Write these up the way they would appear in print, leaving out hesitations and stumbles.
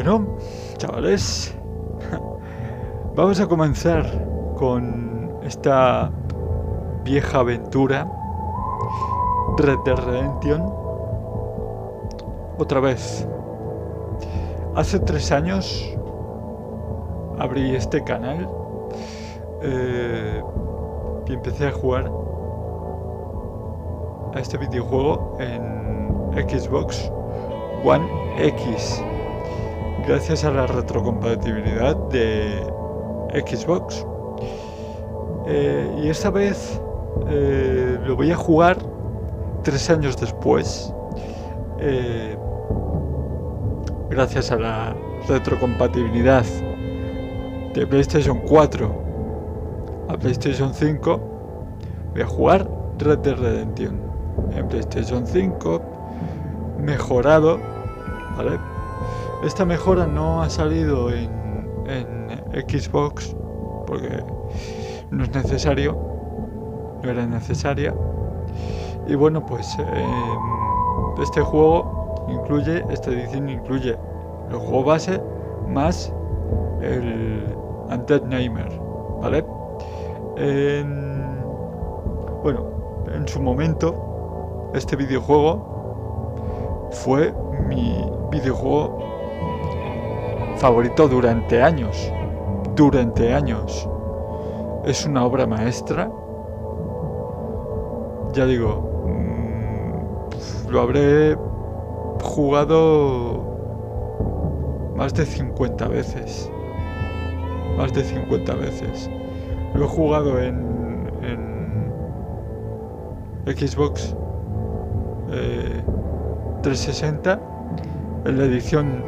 Bueno, chavales, vamos a comenzar con esta vieja aventura, Red Dead Redemption. Otra vez. Hace 3 años abrí este canal y empecé a jugar a este videojuego en Xbox One X, gracias a la retrocompatibilidad de Xbox. Y esta vez lo voy a jugar 3 años después, gracias a la retrocompatibilidad de PlayStation 4 a PlayStation 5. Voy a jugar Red Dead Redemption en PlayStation 5 mejorado, ¿vale? Esta mejora no ha salido en Xbox porque no es necesario, no era necesaria. Y bueno, pues este juego incluye, esta edición incluye el juego base más el Undead Nightmare, ¿vale? Bueno, en su momento este videojuego fue mi videojuego favorito durante años. Es una obra maestra. Ya digo, lo habré jugado más de 50 veces. Lo he jugado en Xbox 360, en la edición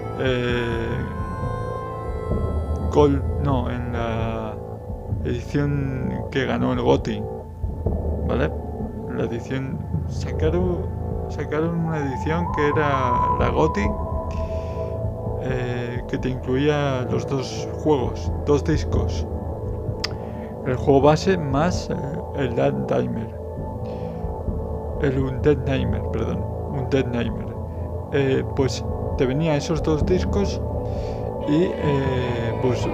Gold, no, en la edición que ganó el GOTY, ¿vale? La edición sacaron una edición que era la GOTY, que te incluía los dos juegos, 2 discos, el juego base más el Undead Nightmare. Pues te venía esos 2 discos y pues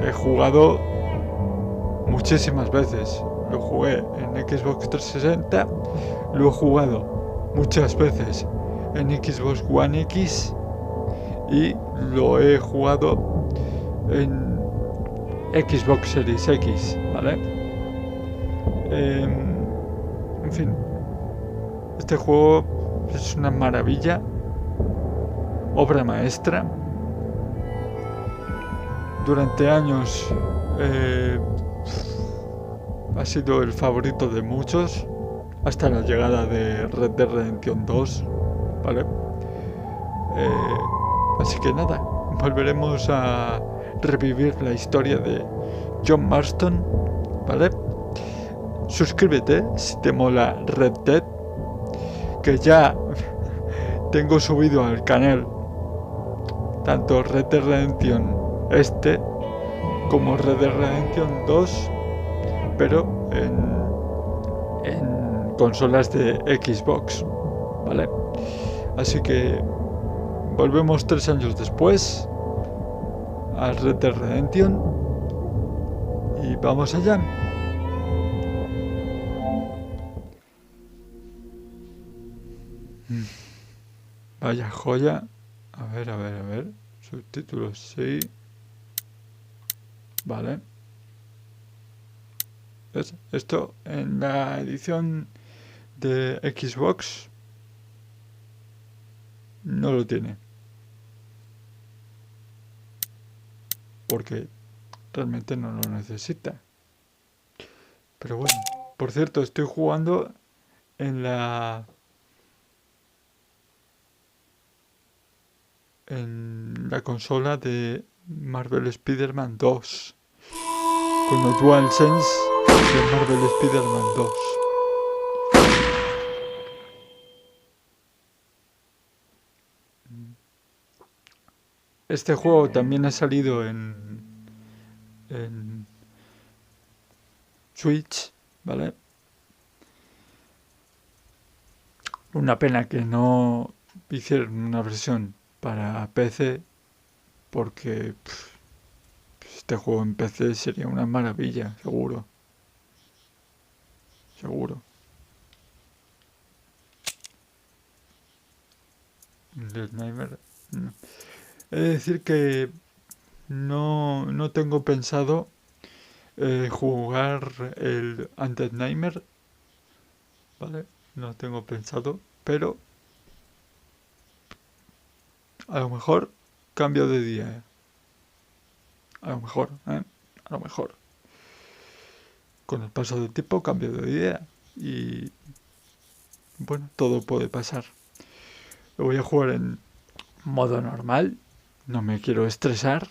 he jugado muchísimas veces. Lo jugué en Xbox 360, lo he jugado muchas veces en Xbox One X y lo he jugado en Xbox Series X, ¿vale? En fin, este juego es una maravilla, obra maestra. Durante años ha sido el favorito de muchos, hasta la llegada de Red Dead Redemption 2, ¿vale? Así que nada, volveremos a revivir la historia de John Marston, ¿vale? Suscríbete si te mola Red Dead, que ya tengo subido al canal tanto Red Dead Redemption como Red Dead Redemption 2, pero en consolas de Xbox, ¿vale? Así que volvemos 3 años después a Red Dead Redemption y vamos allá. Vaya joya. A ver. Subtítulos, sí. Vale. Esto en la edición de Xbox no lo tiene, porque realmente no lo necesita. Pero bueno, por cierto, estoy jugando en la consola de Marvel Spider-Man 2, con el DualSense de Marvel Spider-Man 2. Este juego también ha salido en Switch, ¿vale? Una pena que no hicieron una versión para PC, porque este juego en PC sería una maravilla, seguro. Seguro. El Sniper. No. He de decir que no tengo pensado jugar el Anti-Sniper, ¿vale? No tengo pensado, pero a lo mejor cambio de día. A lo mejor, ¿eh? A lo mejor. Con el paso del tiempo cambio de idea y bueno, todo puede pasar. Lo voy a jugar en modo normal, no me quiero estresar.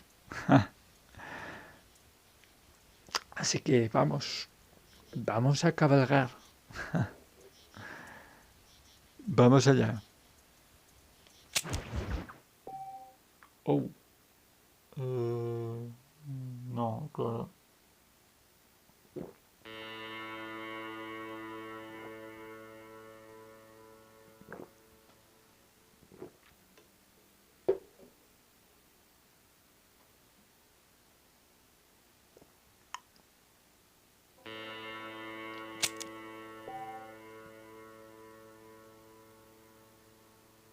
Así que vamos a cabalgar. Vamos allá. Oh. No, claro.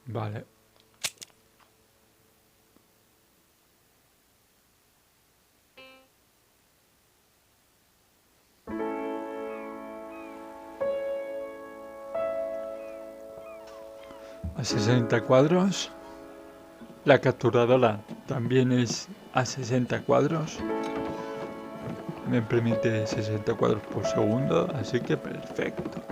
Vale. A 60 cuadros. La capturadora también es a 60 cuadros. Me permite 60 cuadros por segundo, así que perfecto.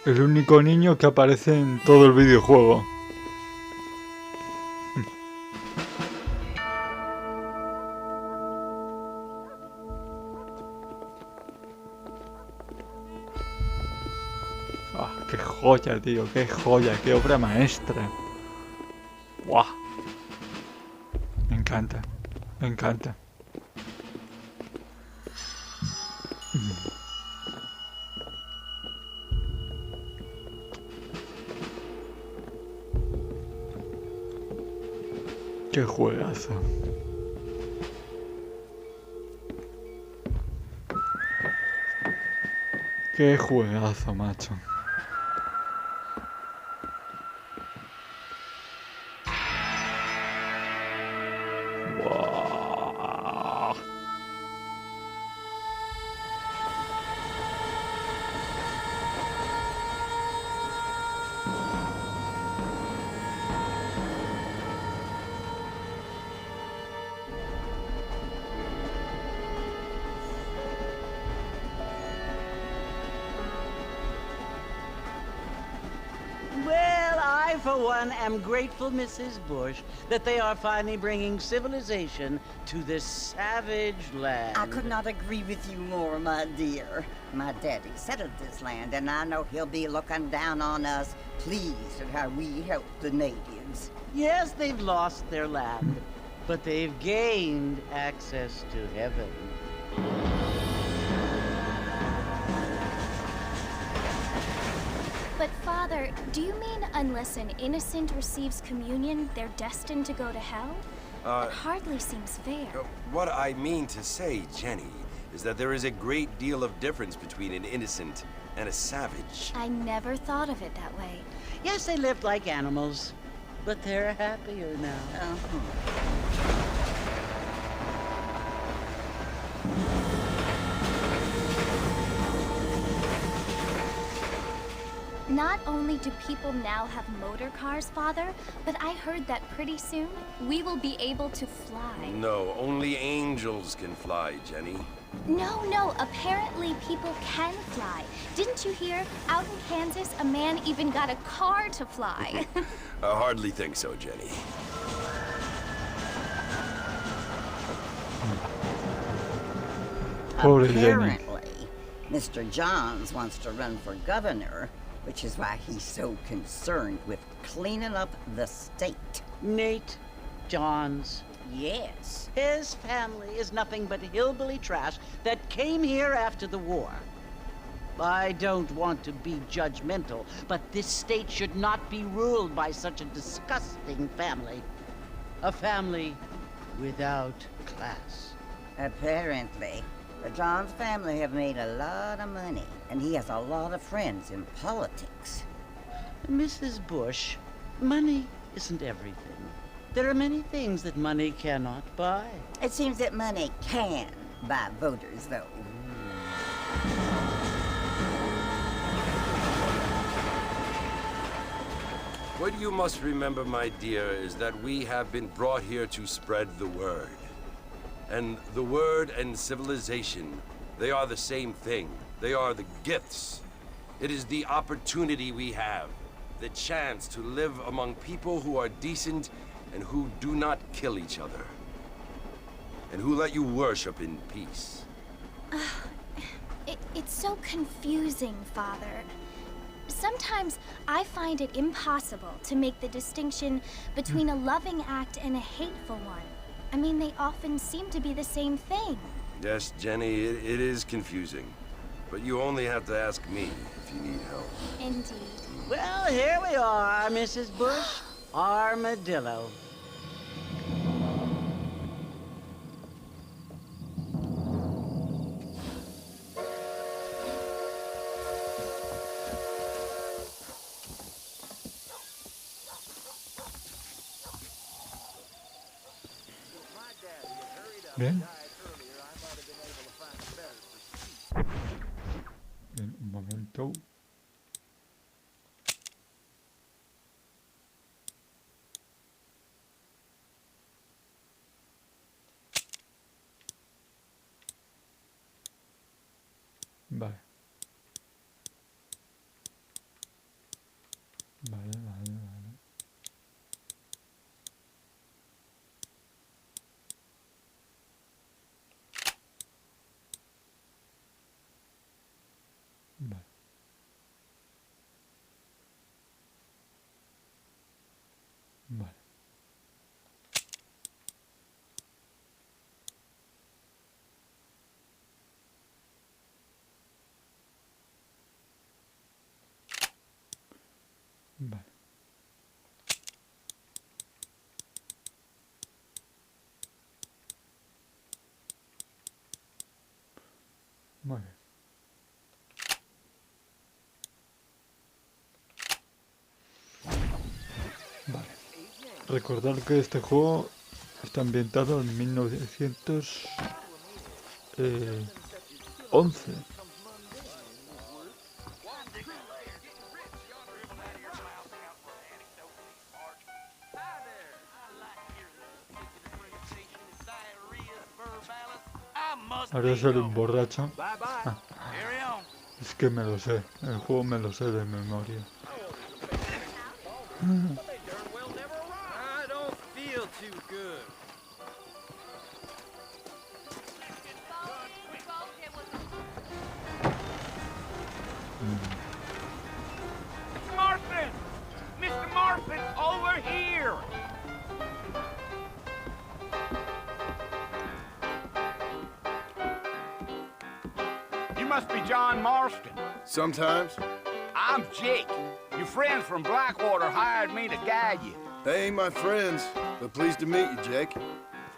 El único niño que aparece en todo el videojuego. Ah, qué joya, tío, qué joya, qué obra maestra. ¡Buah! Me encanta, me encanta. Qué juegazo. Qué juegazo, macho. Wow. Well, I, for one, am grateful, Mrs. Bush, that they are finally bringing civilization to this savage land. I could not agree with you more, my dear. My daddy settled this land, and I know he'll be looking down on us, pleased at how we helped the natives. Yes, they've lost their land, but they've gained access to heaven. But Father, do you mean unless an innocent receives communion, they're destined to go to hell? That hardly seems fair. What I mean to say, Jenny, is that there is a great deal of difference between an innocent and a savage. I never thought of it that way. Yes, they lived like animals, but they're happier now. Not only do people now have motor cars, Father, but I heard that pretty soon we will be able to fly. No, only angels can fly, Jenny. No, apparently people can fly. Didn't you hear? Out in Kansas, a man even got a car to fly. I hardly think so, Jenny. Pobre Jenny. Apparently, Mr. Johns wants to run for governor, which is why he's so concerned with cleaning up the state. Nate Johns. Yes. His family is nothing but hillbilly trash that came here after the war. I don't want to be judgmental, but this state should not be ruled by such a disgusting family. A family without class. Apparently, the Johns family have made a lot of money, and he has a lot of friends in politics. Mrs. Bush, money isn't everything. There are many things that money cannot buy. It seems that money can buy voters, though. What you must remember, my dear, is that we have been brought here to spread the word. And the word and civilization, they are the same thing. They are the gifts. It is the opportunity we have, the chance to live among people who are decent and who do not kill each other. And who let you worship in peace. It's so confusing, Father. Sometimes I find it impossible to make the distinction between a loving act and a hateful one. I mean, they often seem to be the same thing. Yes, Jenny, it is confusing. But you only have to ask me if you need help. Indeed. Well, here we are, Mrs. Bush. Armadillo. Bien. Bien, un momento. Vale. Vale. Vale. Vale. Vale. Muy bien. Vale. Recordar que este juego está ambientado en 1911. Ahora soy un borracho. Ah, es que me lo sé. El juego me lo sé de memoria. Marston! Mr. Marston, over here! You must be John Marston. Sometimes. I'm Jake. Your friends from Blackwater hired me to guide you. They ain't my friends, but pleased to meet you, Jake.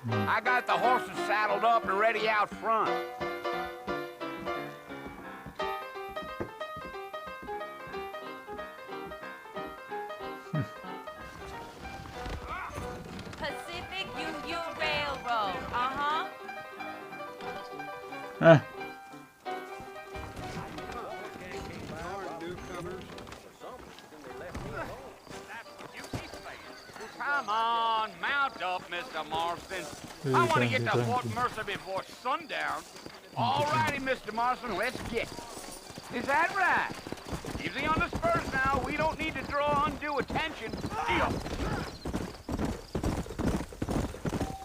I got the horses saddled up and ready out front. Pacific Union Railroad, uh-huh. Ah, Come on, mount up, Mr. Marston. I want to get to Fort Mercer before sundown. All righty, Mr. Marston, let's get it. Is that right? Easy on the spurs now. We don't need to draw undue attention.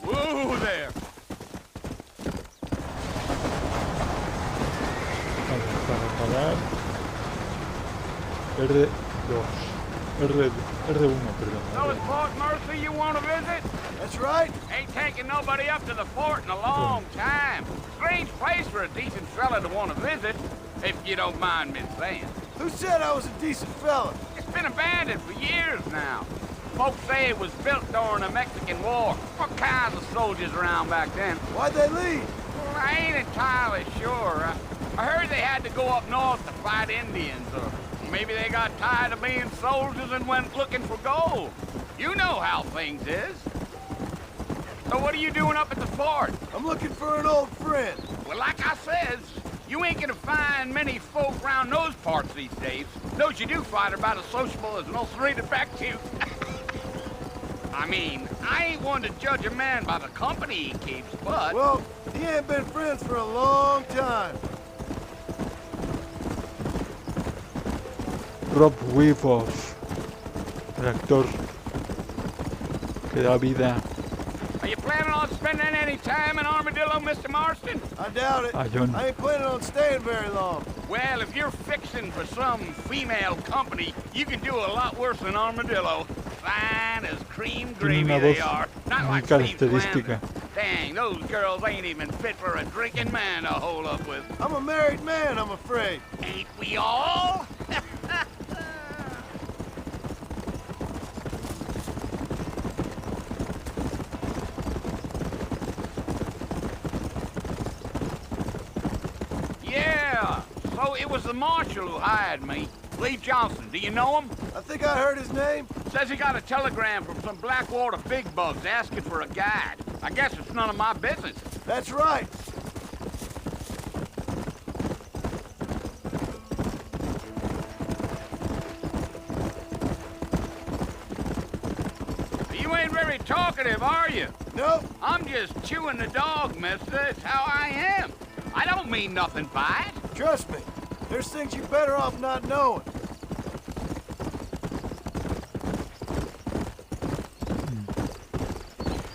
Whoa there. Esperar. R1, perdón. So it's Fort Mercy you want to visit? That's right. Ain't taking nobody up to the fort in a long time. Strange place for a decent fella to want to visit, if you don't mind me saying. Who said I was a decent fella? It's been abandoned for years now. Folks say it was built during the Mexican War. What kinds of soldiers around back then? Why'd they leave? Well, I ain't entirely sure. I heard they had to go up north to fight Indians, or maybe they got tired of being soldiers and went looking for gold. You know how things is. So what are you doing up at the fort? I'm looking for an old friend. Well, like I says, you ain't gonna find many folk around those parts these days. Those you do find are about as sociable as most read it back to you. I mean, I ain't one to judge a man by the company he keeps, but... Well, he ain't been friends for a long time. Rob Weaver, el actor que da vida Are you planning on spending any time in Armadillo, Mr. Marston? I doubt it. a John. I ain't planning on staying very long. Well, if you're fixing for some female company, you can do a lot worse than Armadillo. Fine as cream Tiene gravy una they voz are. Not muy like Steve's característica. Dang, those girls ain't even fit for a drinking man to hole up with. I'm a married man, I'm afraid. Ain't we all? Yeah, so it was the marshal who hired me. Lee Johnson, do you know him? I think I heard his name. Says he got a telegram from some Blackwater big bugs asking for a guide. I guess it's none of my business. That's right. You ain't very talkative, are you? Nope. I'm just chewing the dog, mister. It's how I am. I don't mean nothing by it. Trust me. There's things you're better off not knowing.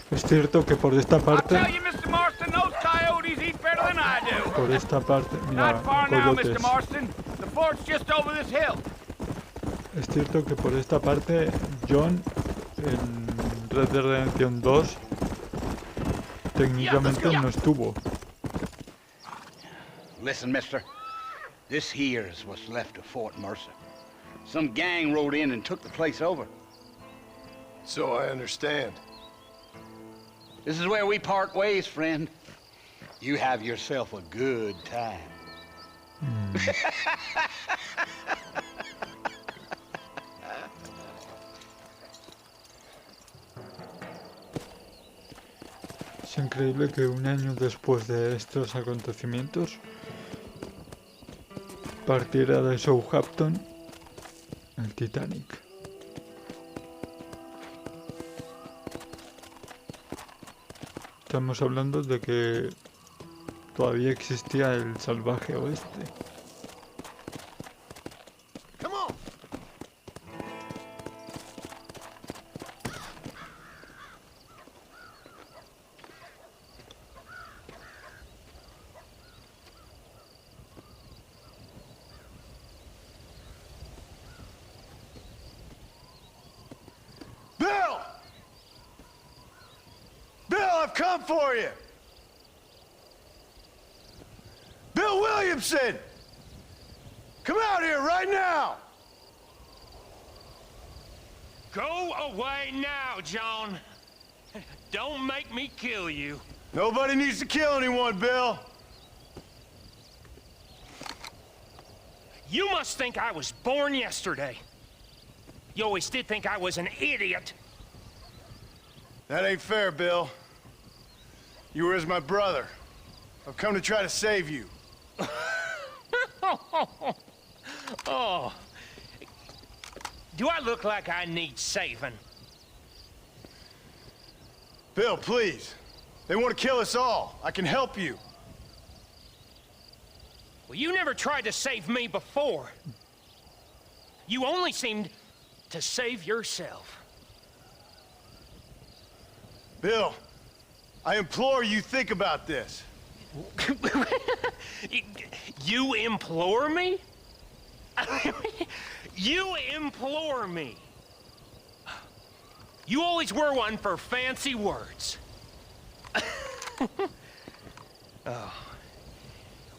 Es cierto que por esta I'll parte, tell you, Mr. Marston, those coyotes eat better than I do. por esta parte, mira, Not far now, coyotes. Mr. Marston. The fort's just over this hill. Es cierto que por esta parte, John en Red Dead Redemption 2 técnicamente no estuvo. Listen, mister. This here's what's left of Fort Mercer. Some gang rode in and took the place over. So I understand. This is where we part ways, friend. You have yourself a good time. Es increíble que un año después de estos acontecimientos partiera de Southampton el Titanic. Estamos hablando de que todavía existía el salvaje oeste. Come on. Bill! Bill, I've come for you! Bill Williamson! Come out here right now! Go away now, John. Don't make me kill you. Nobody needs to kill anyone, Bill. You must think I was born yesterday. You always did think I was an idiot. That ain't fair, Bill. You were as my brother. I've come to try to save you. Oh. Do I look like I need saving? Bill, please. They want to kill us all. I can help you. Well, you never tried to save me before. You only seemed to save yourself. Bill, I implore you think about this. You implore me? You implore me? You always were one for fancy words. Oh.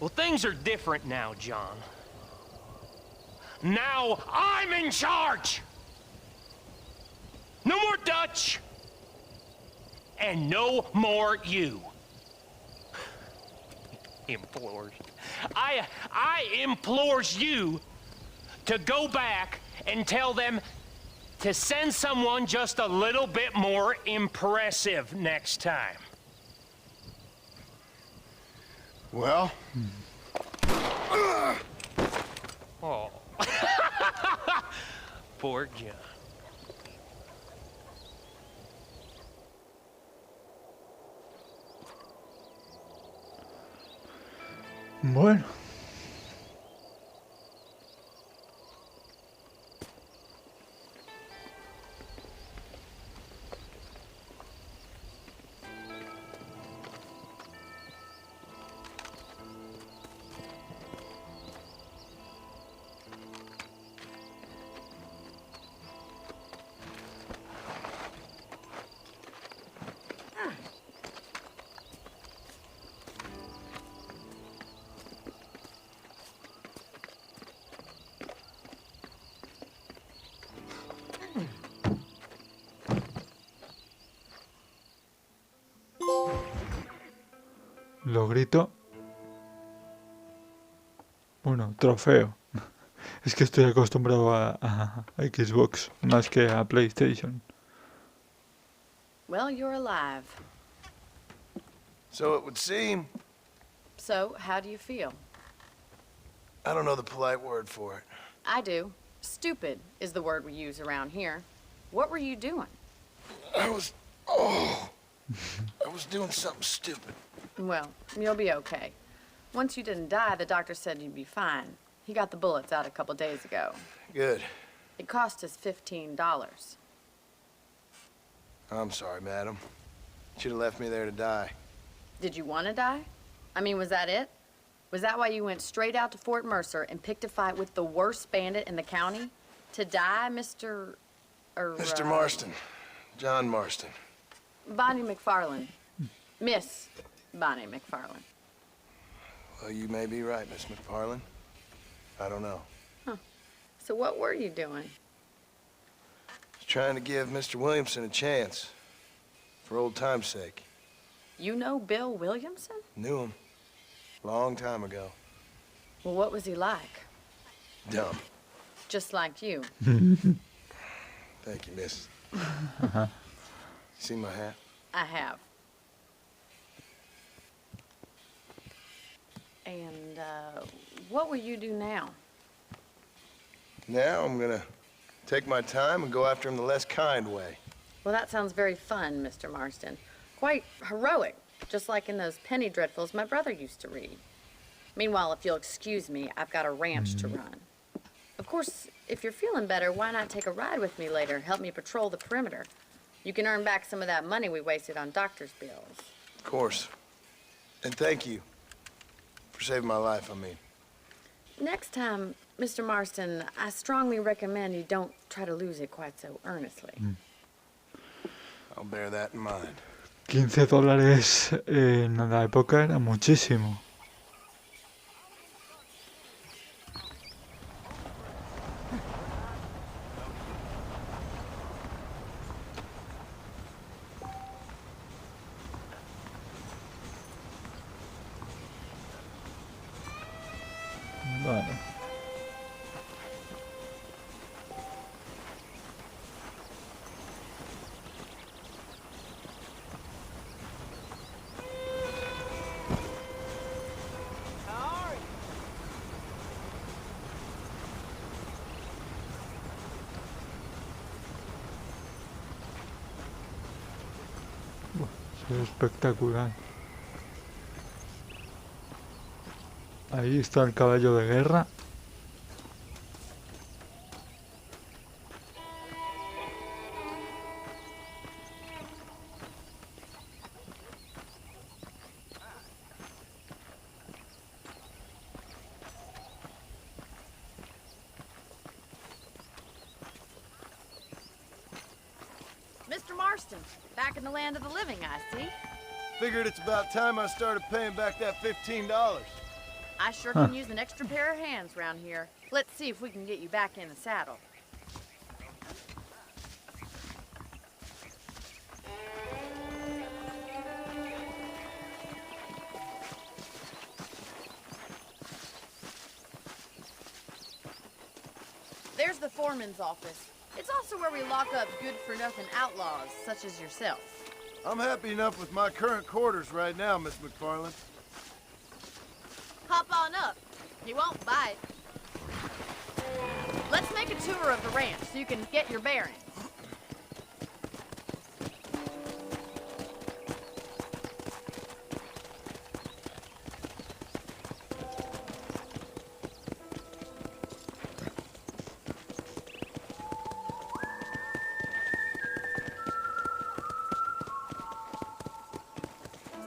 Well, things are different now, John. Now I'm in charge! No more Dutch! And no more you. Implores. I implores you to go back and tell them to send someone just a little bit more impressive next time. Well? Oh. Poor John. Bueno. Logrito. Bueno, trofeo. Es que estoy acostumbrado a Xbox más que a PlayStation. Well, you're alive. So it would seem. So, how do you feel? I don't know the polite word for it. I do. Stupid is the word we use around here. What were you doing? I was doing something stupid. Well, you'll be okay. Once you didn't die, the doctor said you'd be fine. He got the bullets out a couple days ago. Good. It cost us $15. I'm sorry, madam. Should have left me there to die. Did you want to die? I mean, was that it? Was that why you went straight out to Fort Mercer and picked a fight with the worst bandit in the county? To die, Mr. Mr. Marston. John Marston. Bonnie McFarland. Miss Bonnie McFarland. Well, you may be right, Miss McFarland. I don't know. Huh. So what were you doing? I was trying to give Mr. Williamson a chance. For old time's sake. You know Bill Williamson? Knew him. Long time ago. Well, what was he like? Dumb. Just like you. Thank you, miss. You see my hat? I have. And, what will you do now? Now I'm gonna take my time and go after him the less kind way. Well, that sounds very fun, Mr. Marston. Quite heroic, just like in those penny dreadfuls my brother used to read. Meanwhile, if you'll excuse me, I've got a ranch to run. Of course, if you're feeling better, why not take a ride with me later? Help me patrol the perimeter. You can earn back some of that money we wasted on doctor's bills. Of course. And thank you. For saving my life, I mean. Next time, Mr. Marston, I strongly recommend you don't try to lose it quite so earnestly. I'll bear that in mind. $15 en la época era muchísimo. Vale. Se ve espectacular. Ahí está el caballo de guerra. Mr. Marston. Back in the land of the living, I see. Figured it's about time I started paying back that $15. I sure can use an extra pair of hands around here. Let's see if we can get you back in the saddle. There's the foreman's office. It's also where we lock up good-for-nothing outlaws, such as yourself. I'm happy enough with my current quarters right now, Miss McFarland. Hop on up. He won't bite. Let's make a tour of the ranch so you can get your bearings.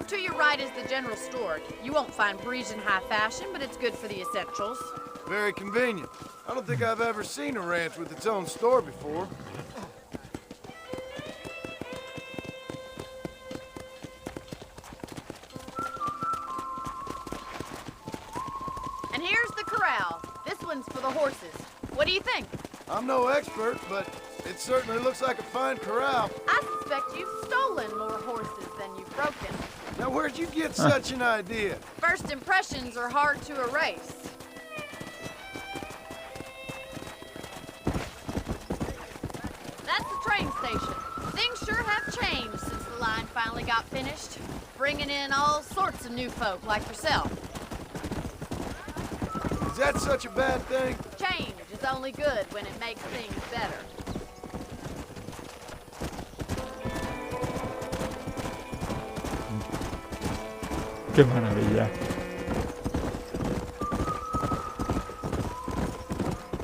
To your right is the general store. You won't find Parisian high fashion, but it's good for the essentials. Very convenient. I don't think I've ever seen a ranch with its own store before. And here's the corral. This one's for the horses. What do you think? I'm no expert, but it certainly looks like a fine corral. I suspect you've stolen more horses than you've broken. Now, where'd you get such an idea? First impressions are hard to erase. That's the train station. Things sure have changed since the line finally got finished, bringing in all sorts of new folk like yourself. Is that such a bad thing? Change is only good when it makes things better. Qué maravilla.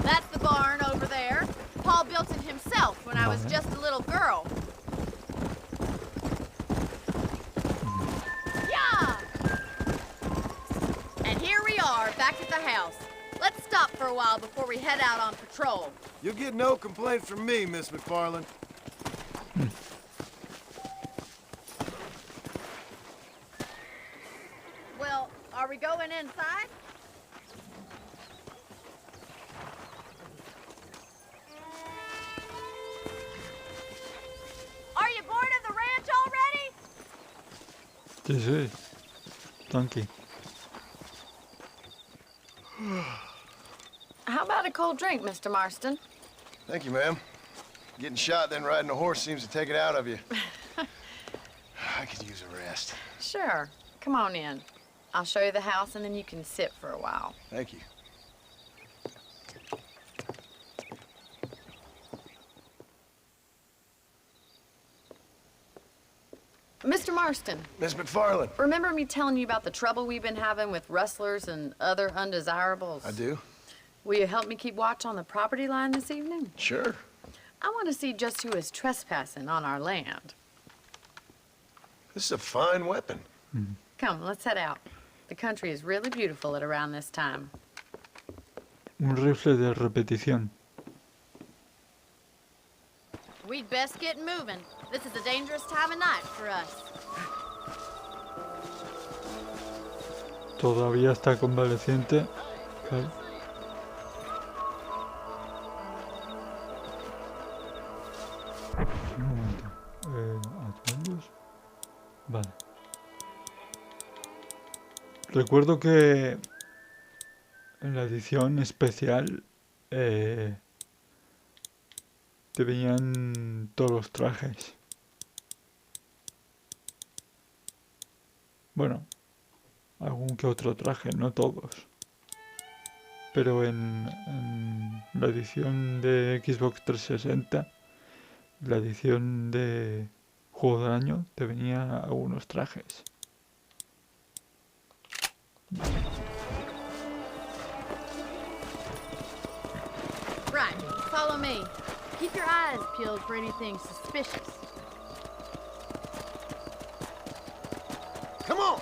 That's the barn over there. Paul built it himself when I was just a little girl. Yeah! And here we are, back at the house. Let's stop for a while before we head out on patrol. You'll get no complaints from me, Miss McFarland. Well, are we going inside? Are you bored of the ranch already? Sí, sí. Tranqui. How about a cold drink, Mr. Marston? Thank you, ma'am. Getting shot, then riding a horse seems to take it out of you. I could use a rest. Sure. Come on in. I'll show you the house, and then you can sit for a while. Thank you. Mr. Marston, Miss McFarland. remember me telling you about the trouble we've been having with rustlers and other undesirables? I do? Will you help me keep watch on the property line this evening? Sure. I want to see just who is trespassing on our land. This is a fine weapon. Come, let's head out. The country is really beautiful at around this time. Un rifle de repetición. We'd best get moving. This is a dangerous time of night for us. Todavía está convaleciente. Vale. Un momento. ¿Atuendos? Vale. Recuerdo que en la edición especial te venían todos los trajes. Bueno, algún que otro traje, no todos. Pero en la edición de Xbox 360, la edición de Juego del Año, te venían algunos trajes. Right, follow me. Keep your eyes peeled for anything suspicious. Come on!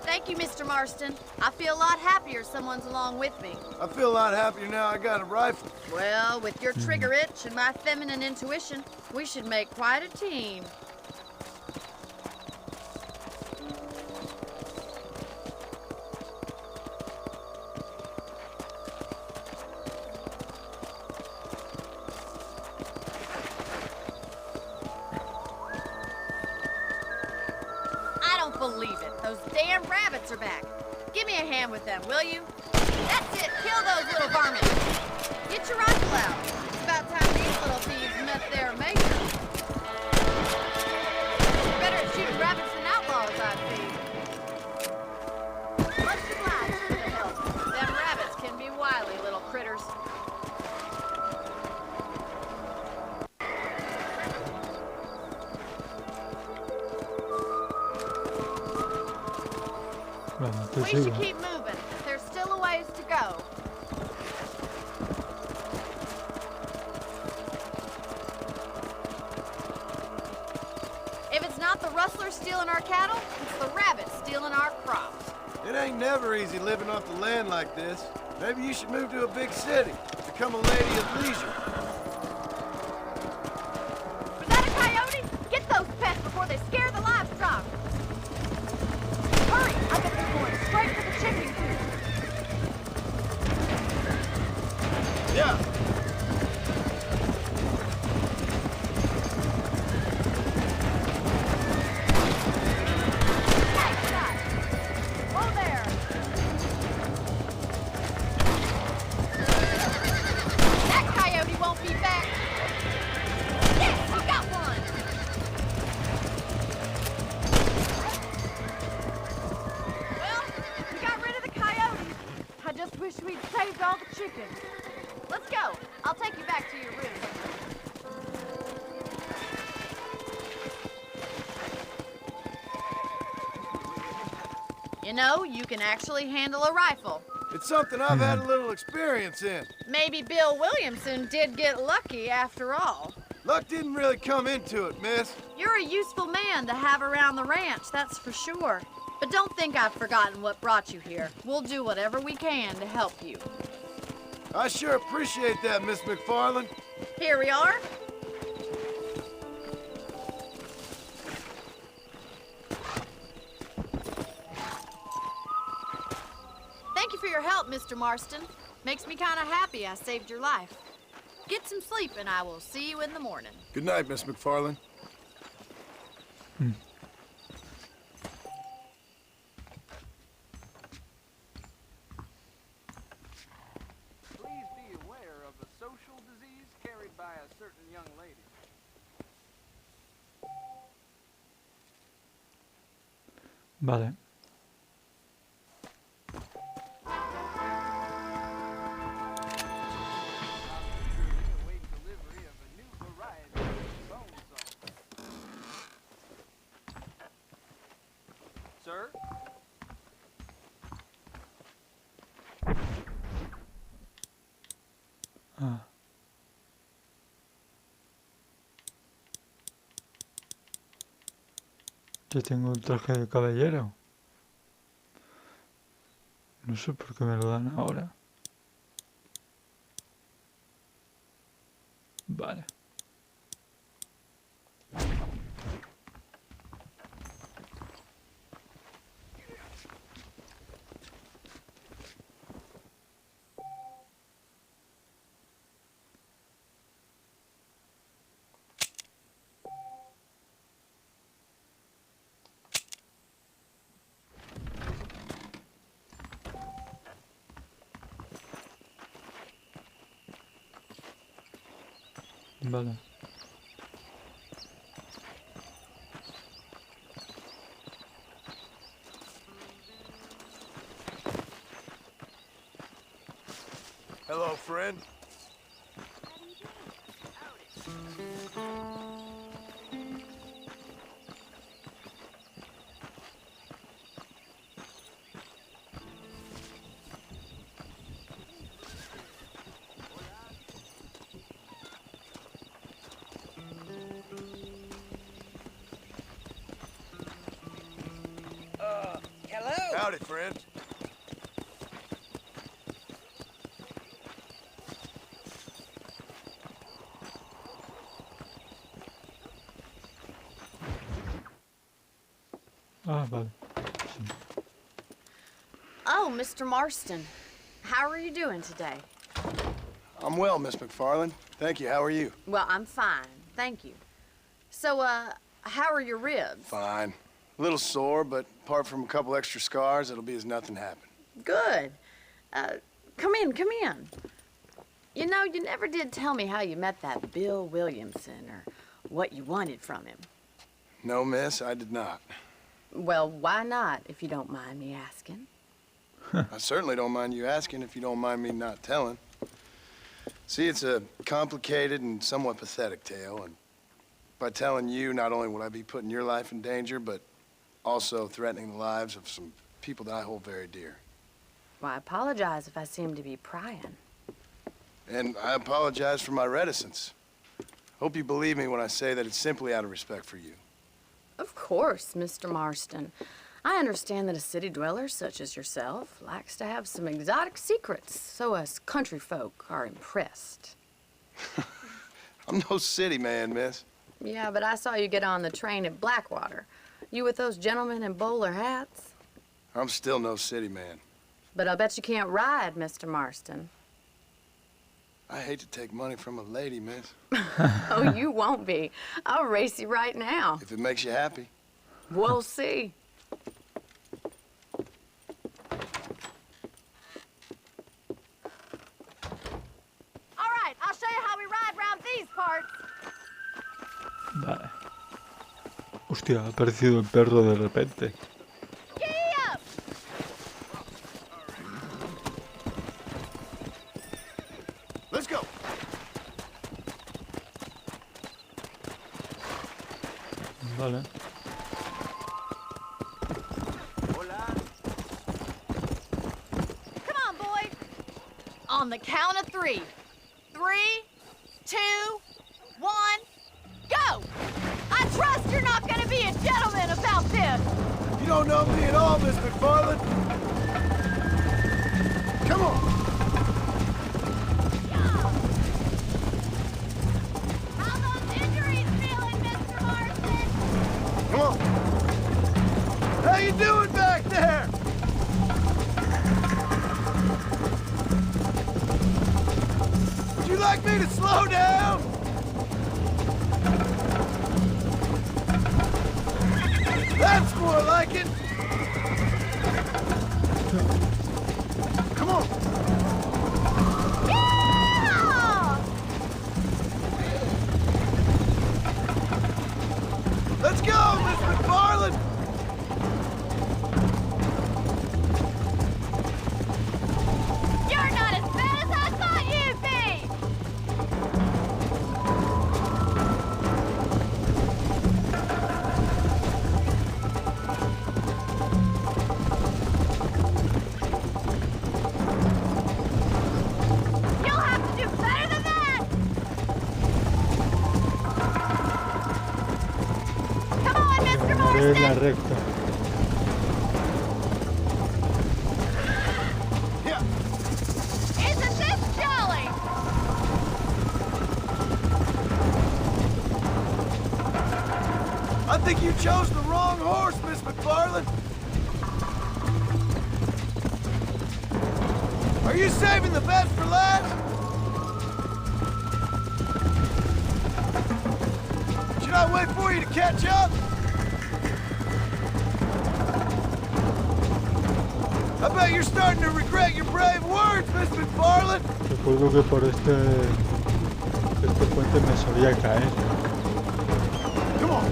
Thank you, Mr. Marston. I feel a lot happier someone's along with me. I feel a lot happier now I got a rifle. Well, with your trigger itch and my feminine intuition, we should make quite a team. Believe it. Those damn rabbits are back. Give me a hand with them, will you? That's it. Kill those little varmints. Get your rifle out. It's about time these little thieves met their maker. You're better at shooting rabbits than outlaws, I see. Much obliged for the help. Them rabbits can be wily little critters. We should keep moving. There's still a ways to go. If it's not the rustlers stealing our cattle, it's the rabbits stealing our crops. It ain't never easy living off the land like this. Maybe you should move to a big city. Become a lady of leisure. Was that a coyote? Get those pests before they scare the livestock. Hurry! I bet they're going straight for the chicken coop. Yeah. Nice shot. Whoa there. That coyote won't be back. Yes, we got one. I just wish we'd saved all the chickens. Let's go. I'll take you back to your room. You know, you can actually handle a rifle. It's something I've had a little experience in. Maybe Bill Williamson did get lucky after all. Luck didn't really come into it, miss. You're a useful man to have around the ranch, that's for sure. But don't think I've forgotten what brought you here. We'll do whatever we can to help you. I sure appreciate that, Miss McFarland. Here we are. Thank you for your help, Mr. Marston. Makes me kind of happy I saved your life. Get some sleep and I will see you in the morning. Good night, Miss McFarland. Please be aware of a social disease carried by a certain young lady. Vale. Sir? Ah. Yo tengo un traje de caballero. No sé por qué me lo dan ahora. Vale. Vale. Hello, friend. Hello. Howdy, friend. Ah, vale. Oh, Mr. Marston. How are you doing today? I'm well, Miss McFarland. Thank you. How are you? Well, I'm fine. Thank you. So, how are your ribs? Fine. A little sore, but apart from a couple extra scars, it'll be as nothing happened. Good. Come in, come in. You know, you never did tell me how you met that Bill Williamson or what you wanted from him. No, miss, I did not. Well, why not, if you don't mind me asking? I certainly don't mind you asking if you don't mind me not telling. See, it's a complicated and somewhat pathetic tale, and by telling you, not only will I be putting your life in danger, but also threatening the lives of some people that I hold very dear. Well, I apologize if I seem to be prying. And I apologize for my reticence. Hope you believe me when I say that it's simply out of respect for you. Of course, Mr. Marston. I understand that a city dweller such as yourself likes to have some exotic secrets, so us country folk are impressed. I'm no city man, miss. Yeah, but I saw you get on the train at Blackwater. You with those gentlemen in bowler hats? I'm still no city man. But I'll bet you can't ride, Mr. Marston. I hate to take money from a lady, miss. Oh, you won't be. I'll race you right now. If it makes you happy. We'll see. All right, I'll show you how we ride round these parts. Vale. Hostia, ha aparecido el perro de repente. Let's go. Vale. Come on, boys. On the count of 3. 3, 2, 1, go! I trust you're not gonna be a gentleman about this. You don't know me at all, Miss McFarland. Come on. How those injuries feeling, Mr. Marston? Come on. How you doing back there? Would you like me to slow down? That's more like it. Come on. Yeah! Let's go, Miss McFarland. You're not as bad as I thought you'd be! You'll have to do better than that! Come on, Mr. En la Marston! recta. Yeah. Isn't this jolly? I think you chose the wrong horse, Miss McFarland. Are you saving the best for last? Should I wait for you to catch up? I bet you're starting to regret your brave words, Miss McFarland. Recuerdo que por este puente me solía caer. Come on.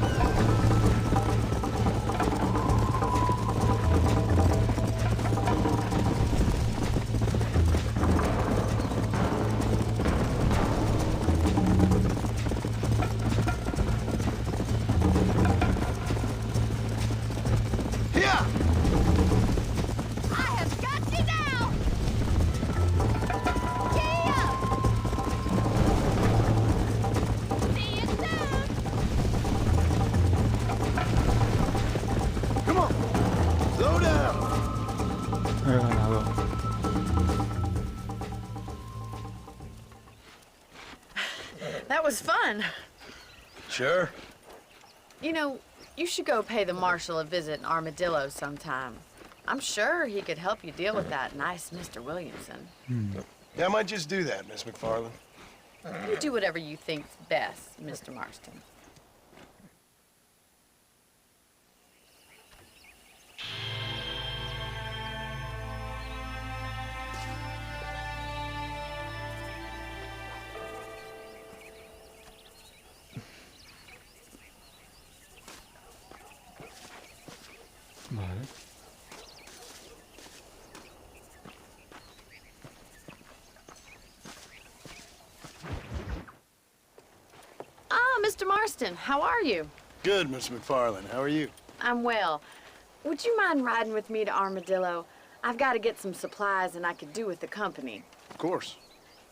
Yeah. I have got you now! Gee up! See you soon! was fun. Sure. You know, you should go pay the marshal a visit in Armadillo sometime. I'm sure he could help you deal with that nice Mr. Williamson. Yeah, I might just do that, Miss McFarland. You do whatever you think's best, Mr. Marston. Vale. Ah, Mr. Marston, how are you? Good, Miss McFarland. How are you? I'm well. Would you mind riding with me to Armadillo? I've got to get some supplies and I could do with the company. Of course.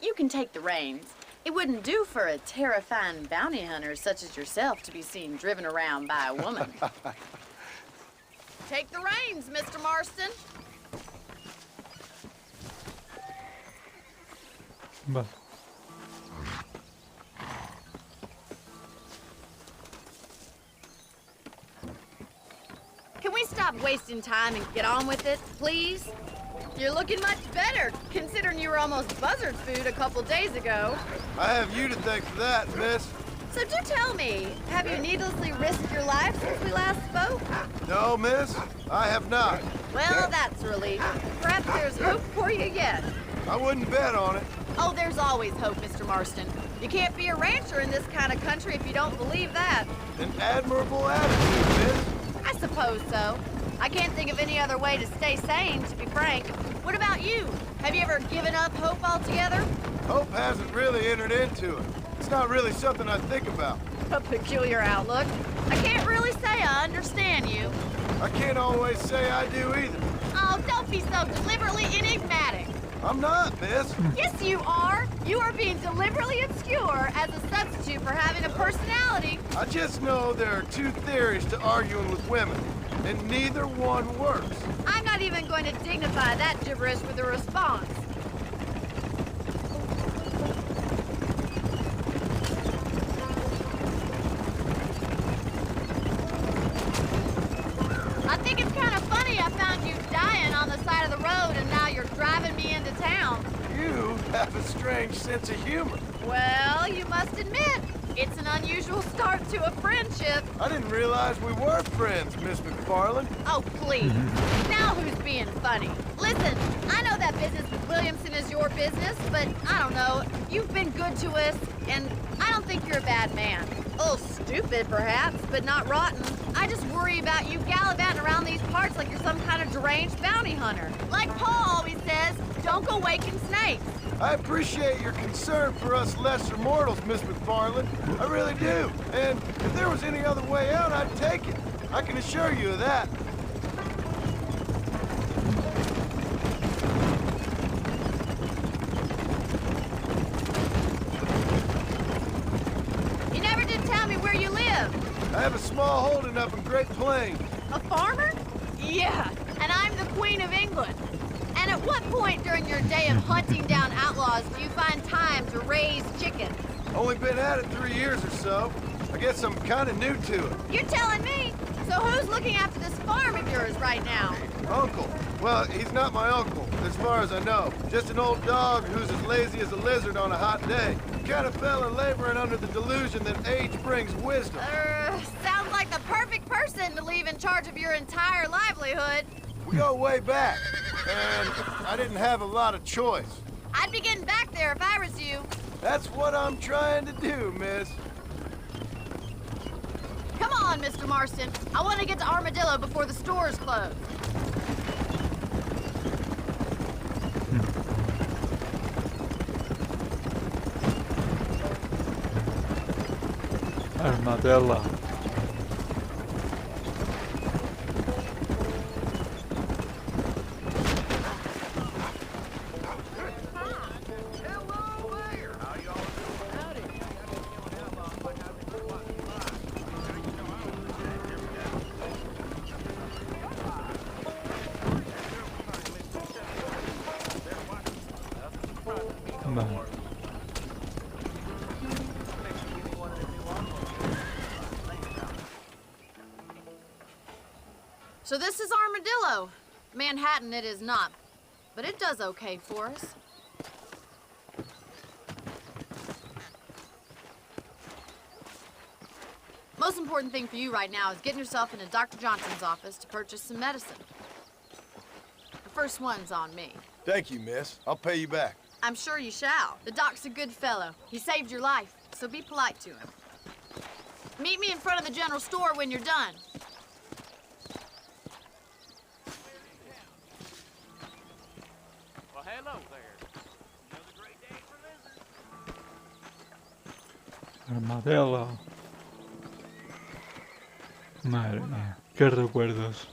You can take the reins. It wouldn't do for a terrifying bounty hunter such as yourself to be seen driven around by a woman. Take the reins, Mr. Marston. Vale. Can we stop wasting time and get on with it, please? You're looking much better, considering you were almost buzzard food a couple days ago. I have you to thank for that, miss. So do tell me, have you needlessly risked your life since we last spoke? No, miss, I have not. Well, that's a relief. Perhaps there's hope for you yet. I wouldn't bet on it. Oh, there's always hope, Mr. Marston. You can't be a rancher in this kind of country if you don't believe that. An admirable attitude, miss. I suppose so. I can't think of any other way to stay sane, to be frank. What about you? Have you ever given up hope altogether? Hope hasn't really entered into it. It's not really something I think about. A peculiar outlook. I can't really say I understand you. I can't always say I do either. Oh, don't be so deliberately enigmatic. I'm not, miss. Yes, you are. You are being deliberately obscure as a substitute for having a personality. I just know there are two theories to arguing with women, and neither one works. I'm not even going to dignify that gibberish with a response. I think it's kind of funny I found you dying on the side of the road and now you're driving me into town. You have a strange sense of humor. Well, you must admit, it's an unusual start to a friendship. I didn't realize we were friends, Miss McFarland. Oh, please. Now who's being funny? Listen, I know that business with Williamson is your business, but I don't know. You've been good to us, and I don't think you're a bad man. A little stupid, perhaps, but not rotten. I just worry about you gallivanting around these parts like you're some kind of deranged bounty hunter. Like Paul always says, don't go waking snakes. I appreciate your concern for us lesser mortals, Miss McFarland. I really do. And if there was any other way out, I'd take it. I can assure you of that. You never did tell me where you live. I have a small holding up in Great Plains. A farmer? Yeah, and I'm the Queen of England. And at what point during your day of hunting down outlaws do you find time to raise chickens? Only been at it 3 years or so. I guess I'm kind of new to it. You're telling me? So who's looking after this farm of yours right now? Uncle. Well, he's not my uncle, as far as I know. Just an old dog who's as lazy as a lizard on a hot day. Kind of fell in laboring under the delusion that age brings wisdom. Sounds like the perfect person to leave in charge of your entire livelihood. We go way back, and I didn't have a lot of choice. I'd be getting back there if I was you. That's what I'm trying to do, miss. Come on, Mr. Marston. I want to get to Armadillo before the stores close. Armadillo. Vale. So this is Armadillo. Manhattan it is not, but it does okay for us. Most important thing for you right now is getting yourself into Dr. Johnson's office to purchase some medicine. The first one's on me. Thank you, miss. I'll pay you back. I'm sure you shall. The doc's a good fellow. He saved your life, so be polite to him. Meet me in front of the general store when you're done. Well, hello there. Another great day for lizards. Armadillo. Madre mía, qué recuerdos.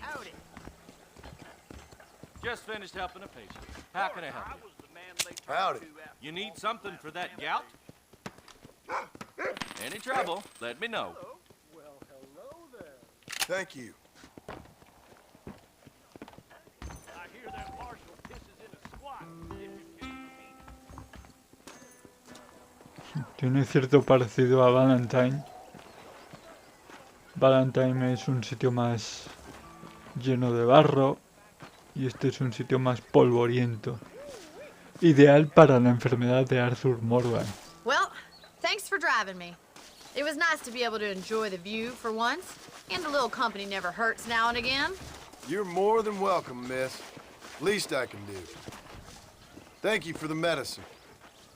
Howdy. Just finished helping a patient. How can I help you? Howdy. You need something for that gout? Any trouble, let me know. Well, hello there. Thank you. I hear that Marshall pisses in a squat. Tiene cierto parecido a Valentine. Valentine es un sitio más lleno de barro y este es un sitio más polvoriento. Ideal para la enfermedad de Arthur Morgan. Well, thanks for driving me. It was nice to be able to enjoy the view for once, and a little company never hurts now and again. You're more than welcome, miss. Least I can do. Thank you for the medicine.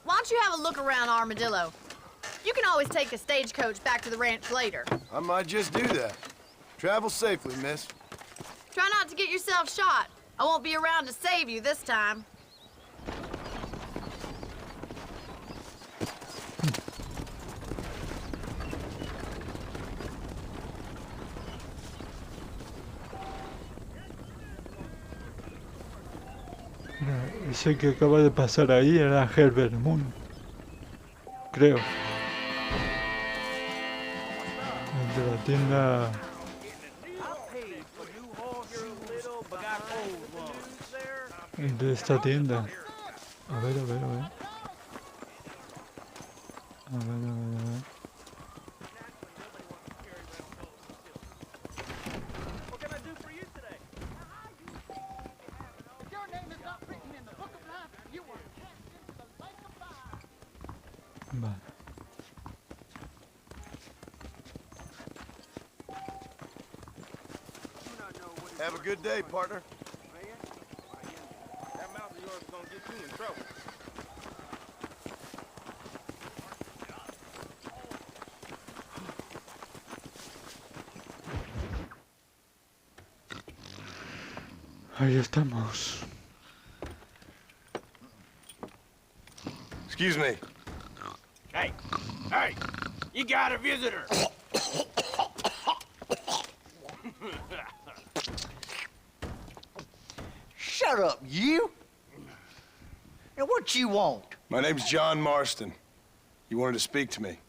Why don't you have a look around Armadillo? You can always take a stagecoach back to the ranch later. I might just do that. Travel safely, miss. Try not to get yourself shot. I won't be around to save you this time. Ese que acaba de pasar ahí era Herbert Moon. Creo. El de la tienda. El de esta tienda. A ver, a ver, a ver. A ver, a ver, a ver. Vale. Have a good day, partner. That mouth of yours is gonna get you in trouble. Ahí estamos. Excuse me. Hey, hey, you got a visitor. Shut up, you! Now, what you want? My name's John Marston. You wanted to speak to me.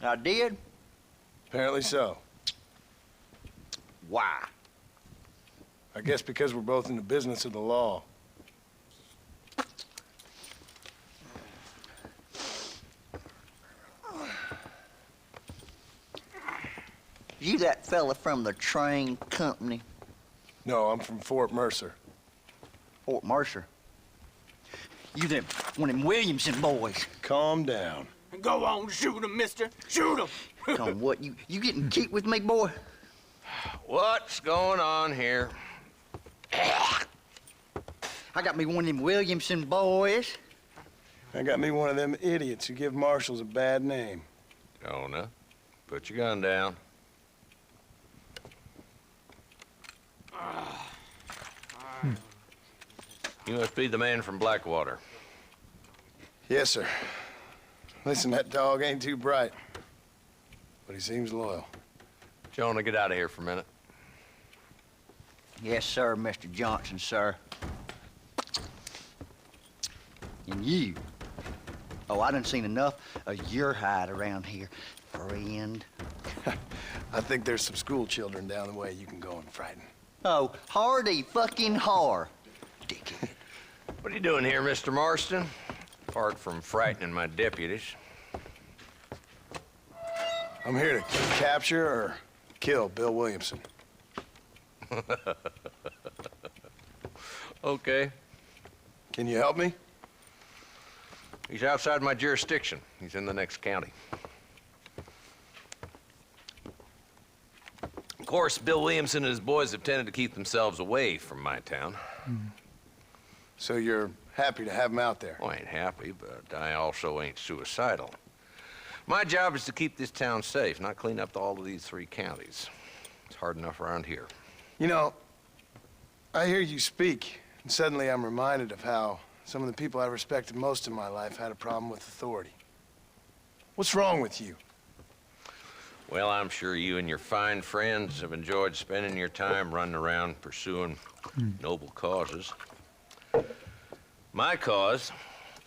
I did? Apparently so. Why? I guess because we're both in the business of the law. You that fella from the train company? No, I'm from Fort Mercer. Fort Mercer? You them, one of them Williamson boys. Calm down. Go on, shoot him, mister. Shoot him. Come what, you getting cute with me, boy? What's going on here? I got me one of them Williamson boys. I got me one of them idiots who give marshals a bad name. Jonah, put your gun down. You must be the man from Blackwater. Yes, sir. Listen, that dog ain't too bright, but he seems loyal. Jonah, get out of here for a minute. Yes, sir, Mr. Johnson, sir. And you. Oh, I done seen enough of your hide around here, friend. I think there's some school children down the way you can go and frighten. Oh, hardy fucking har. Dickhead. What are you doing here, Mr. Marston? Apart from frightening my deputies. I'm here to capture or kill Bill Williamson. Okay. Can you help me? He's outside my jurisdiction. He's in the next county. Of course, Bill Williamson and his boys have tended to keep themselves away from my town. So you're happy to have him out there? Well, I ain't happy, but I also ain't suicidal. My job is to keep this town safe, not clean up all of these 3 counties. It's hard enough around here. You know, I hear you speak, and suddenly I'm reminded of how some of the people I respected most in my life had a problem with authority. What's wrong with you? Well, I'm sure you and your fine friends have enjoyed spending your time running around pursuing noble causes. My cause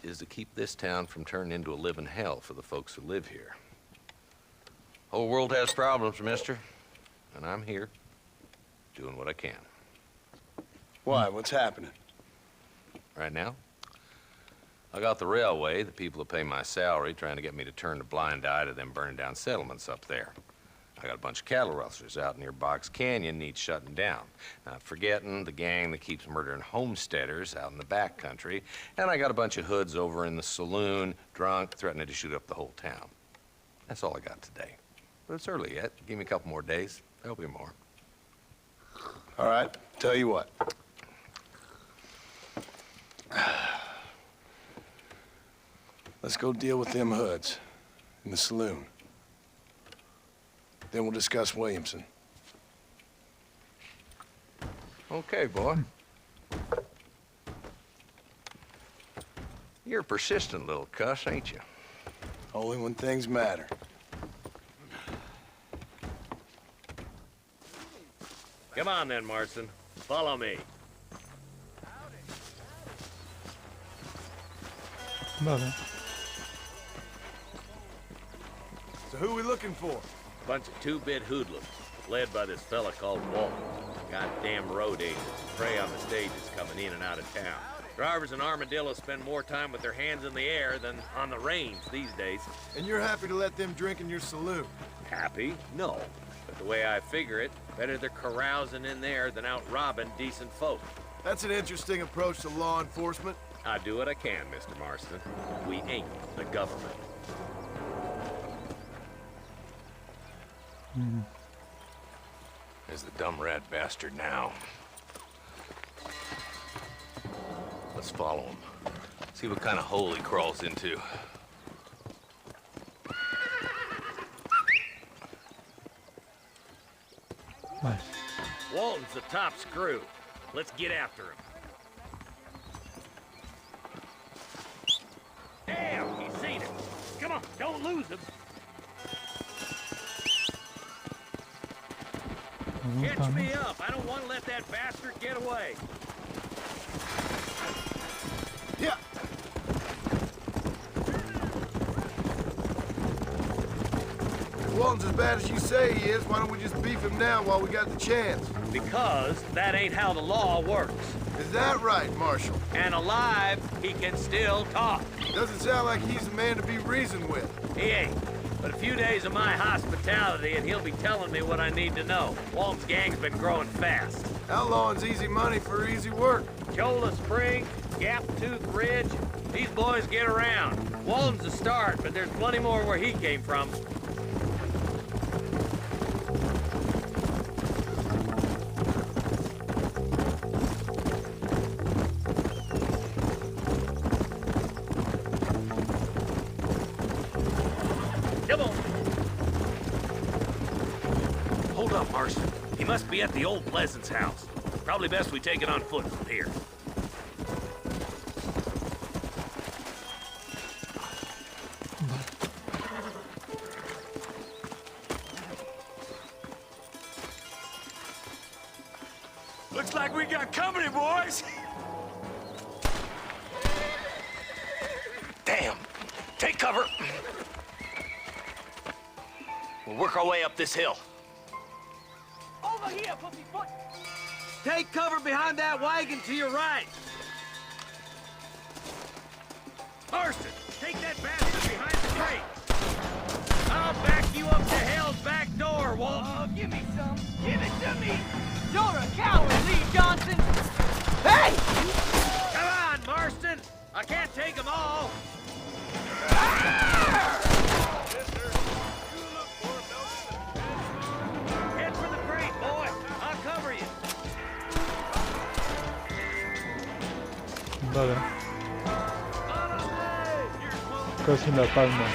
is to keep this town from turning into a living hell for the folks who live here. Whole world has problems, mister, and I'm here doing what I can. Why? What's happening? Right now, I got the railway, the people that pay my salary, trying to get me to turn a blind eye to them burning down settlements up there. I got a bunch of cattle rustlers out near Box Canyon needs shutting down. Not forgetting the gang that keeps murdering homesteaders out in the back country. And I got a bunch of hoods over in the saloon, drunk, threatening to shoot up the whole town. That's all I got today. But it's early yet. Give me a couple more days. There'll be more. All right, tell you what. Let's go deal with them hoods in the saloon. Then we'll discuss Williamson. Okay, boy. You're a persistent little cuss, ain't you? Only when things matter. Come on then, Marston. Follow me. Vale. So who are we looking for? Bunch of 2-bit hoodlums, led by this fella called Walton. Goddamn road agents who prey on the stages coming in and out of town. Drivers and armadillos spend more time with their hands in the air than on the range these days. And you're happy to let them drink in your saloon? Happy? No. But the way I figure it, better they're carousing in there than out robbing decent folk. That's an interesting approach to law enforcement. I do what I can, Mr. Marston. We ain't the government. There's the dumb rat bastard now. Let's follow him. See what kind of hole he crawls into. Vale. Walton's the top screw. Let's get after him. Damn, he's seen it. Come on, don't lose him. Catch me up. I don't want to let that bastard get away. Yeah. If Walton's as bad as you say he is, why don't we just beef him now while we got the chance? Because that ain't how the law works. Is that right, Marshal? And alive, he can still talk. Doesn't sound like he's a man to be reasoned with. He ain't. But a few days of my hospitality and he'll be telling me what I need to know. Walton's gang's been growing fast. Outlawing's easy money for easy work. Cholla Spring, Gap Tooth Ridge, these boys get around. Walton's a start, but there's plenty more where he came from. Come on. Hold up, Marston. He must be at the old Pleasance house. Probably best we take it on foot from here. Looks like we got company, boys. Damn! Take cover! We'll work our way up this hill. Over here, pussyfoot! Take cover behind that wagon to your right. Marston, take that bastard behind the crate. I'll back you up to hell's back door, Walton. Oh, give me some. Give it to me. You're a coward, Lee Johnson. Hey! Come on, Marston. I can't take them all. Head for the crate, boy. I'll cover you. Vale. Casi la palma.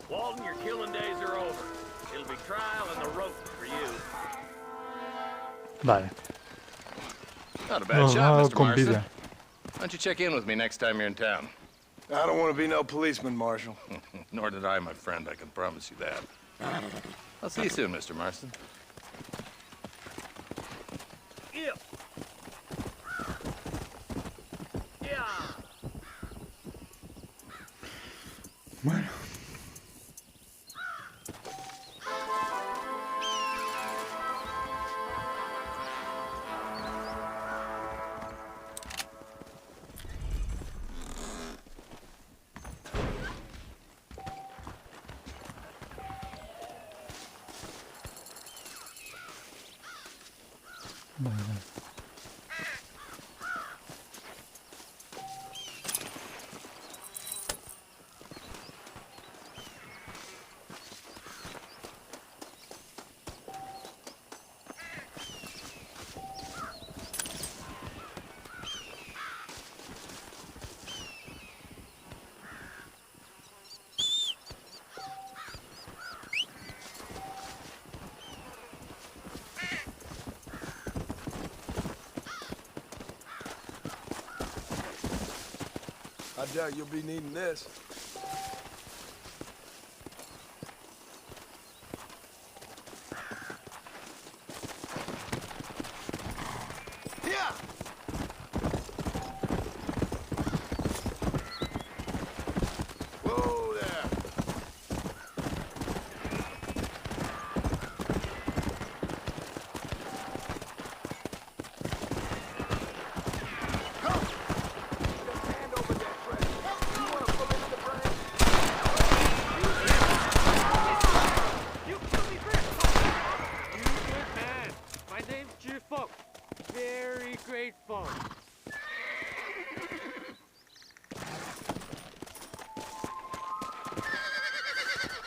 Walton, your killing days are over. It'll be trial and the rope for you. Vale. Not a bad shot, Mr. Marston. Why don't you check in with me next time you're in town? I don't want to be no policeman, Marshal. Nor did I, my friend. I can promise you that. I'll see you soon, Mr. Marston. Yeah. Yeah. Bueno. I doubt you'll be needing this. Yeah. Whoa there.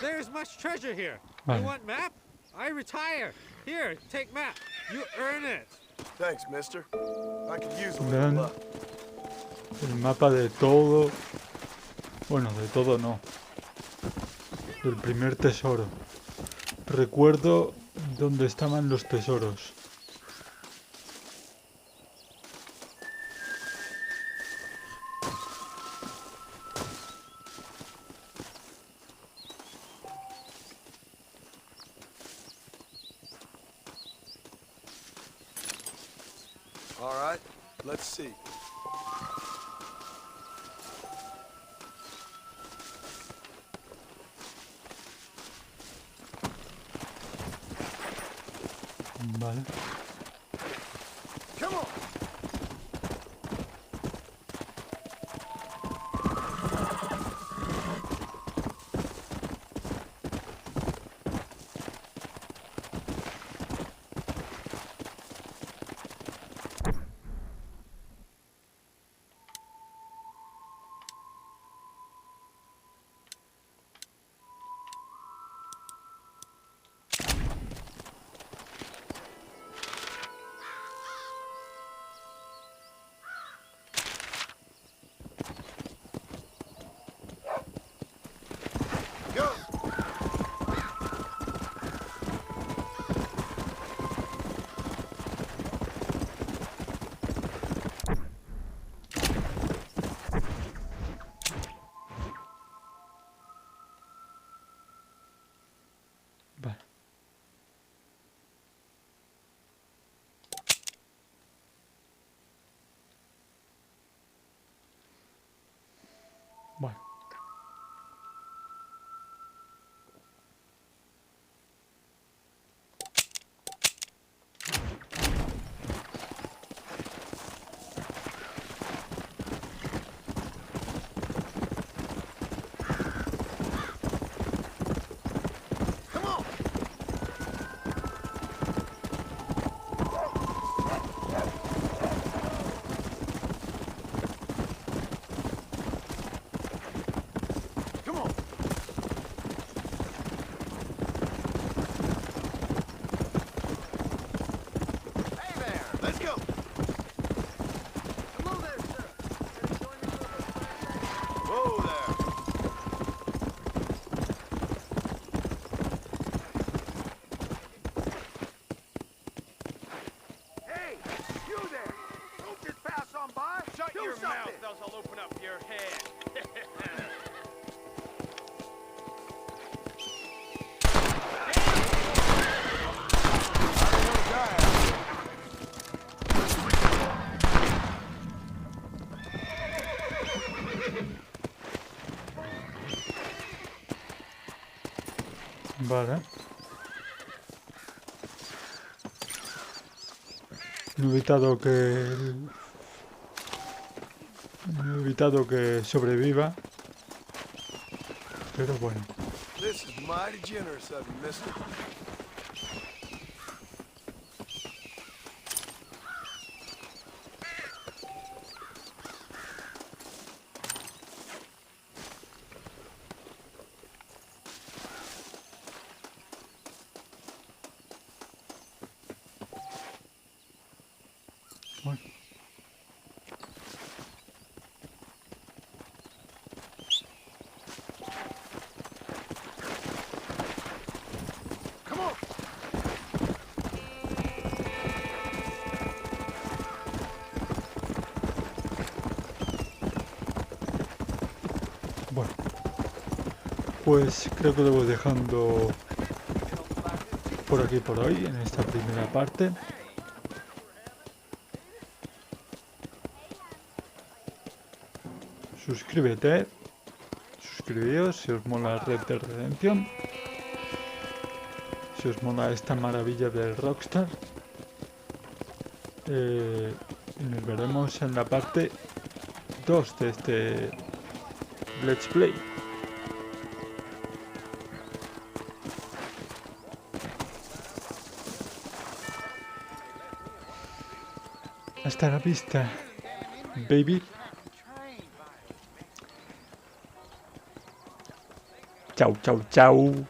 There's much treasure here. You want map? I retire. Here, take map. You earn it. Thanks, mister. I could use a little luck. El mapa de todo. Bueno, de todo no. Del primer tesoro. Recuerdo dónde estaban los tesoros. Let's see. Vale. Come on. Vale. Bueno. Vale. He evitado que sobreviva. Pero bueno. This is mighty generous of you, mister. Bueno. Bueno, pues creo que lo voy dejando por aquí por hoy, en esta primera parte. Suscribíos si os mola Red Dead Redemption, si os mola esta maravilla del Rockstar. Y nos veremos en la parte 2 de este Let's Play. Hasta la vista, baby. Chau, chau, chau.